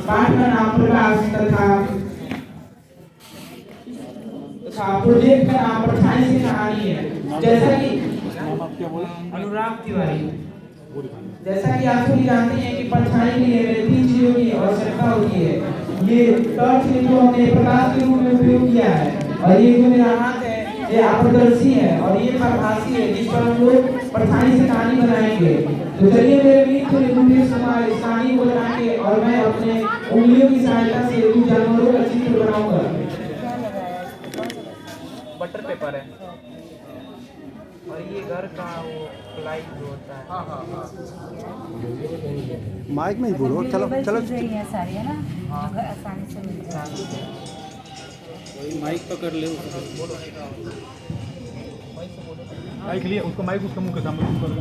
पाठ का नाम प्रकाश तथा प्रोजेक्ट का नाम परछाई से कहानी है। जैसा कि अनुराग तिवारी, जैसा कि आप सभी जानते हैं कि परछाई के लिए हमें 3 चीजों की आवश्यकता होती है। ये टॉर्च है जो हमने प्रकाश के रूप में उपयोग किया है, और ये जो मेरा हाथ है ये अपारदर्शी है, और ये प्रभासी है जिस पर हम लोग परछाई से कहानी बनाएंगे। तो चलिए मेरे मित्र मुकेश कुमार इस कहानी को बनाएंगे और मैं अपने उंगलियों की सहायता से कुछ जानवरों का चित्र बनाऊंगा। बटर पेपर है और ये घर का वो प्लाई जो होता है। माइक में ही बोलो। चलो चलो रही है सारी है ना, घर आसानी से मिल जाएगी। माइक पकड़ ले, माइक लिया उसको, माइक उसके मुंह के सामने कर।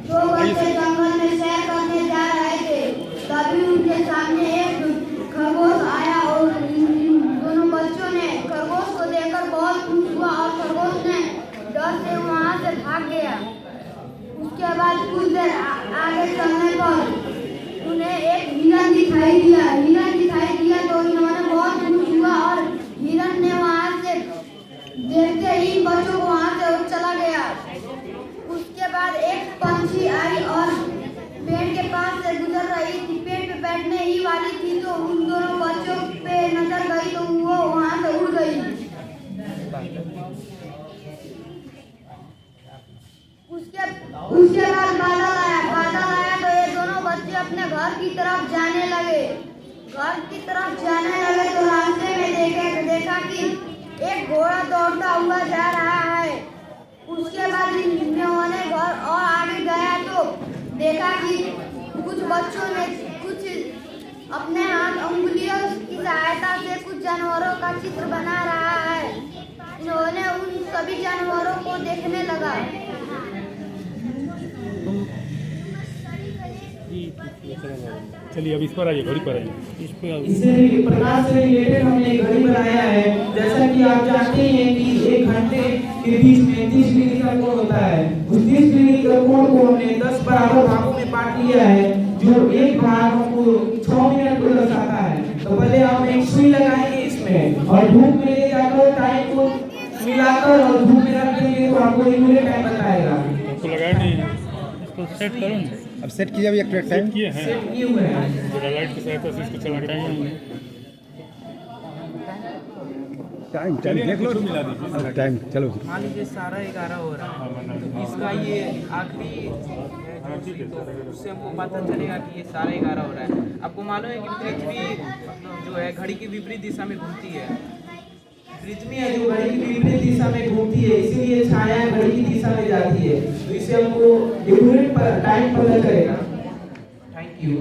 दो बच्चे जंगल में सैर करने जा रहे थे, तभी उनके सामने एक खरगोश आया और दोनों बच्चों ने खरगोश को देखकर बहुत खुश हुआ और खरगोश ने डर से वहां से भाग गया। उसके बाद कुछ देर आगे चलने पर उन्हें एक हिरन दिखाई दिया तो इन्होंने बहुत खुश हुआ और हिरन ने वहां से देखते ही बच्चों को वहां से चला गया। उसके बाद एक पंछी आई और पेड़ के पास से गुजर रही थी, पेड़ पे बैठने ही वाली थी, तो उन दोनों बच्चों पे नजर गई तो वो वहां से उड़ गई। उसके बाद बादल आया तो ये दोनों बच्चे अपने घर की तरफ जाने लगे तो रास्ते में देखा कि एक घोड़ा दौड़ता हुआ जा रहा है। उसके बाद इन्होंने घर और आगे गया तो देखा कि कुछ बच्चों ने कुछ अपने हाथ उंगलियों की सहायता से कुछ जानवरों का चित्र बना रहा है। इन्होंने उन सभी जानवरों को देखने लगा। चलिए अब इस पर आइए, घड़ी पर आइए। इससे प्रकाश से रिलेटेड हमने एक घड़ी बनाया है। जैसा कि आप जानते हैं कि 1 घंटे के बीच में 30 डिग्री का कोण होता है। उस 30 डिग्री का कोण को हमने 10 बराबर भागों में बांट लिया है, जो एक भाग हमको 6 मिनट को दर्शाता है। तो पहले हम एक सुई लगाएंगे इसमें और धूप में ले जाकर टाइम को मिलाकर और धूप में रख देंगे तो आपको एक्यूरेट टाइम बताएगा। आपको लगाया नहीं, इसको सेट करो ना। अब सेट किया भी, एक टाइम किए हैं, सेट किए हुए हैं। जरा लाइट की सहायता से इसको चला के टाइम देख लो, मिला दीजिए टाइम। चलो मान लीजिए 11:30 हो रहा है, तो इसका ये आखिरी तो उससे हमको पता चलेगा कि ये 11:30 हो रहा है। आपको मालूम है कि पृथ्वी जो है घड़ी की विपरीत दिशा में घूमती है। पृथ्वी है जो घड़ी की विपरीत दिशा में घूमती है, इसीलिए छाया घड़ी की दिशा में जाती है। तो इससे हमको एक्यूरेट टाइम पता चलेगा। Thank you.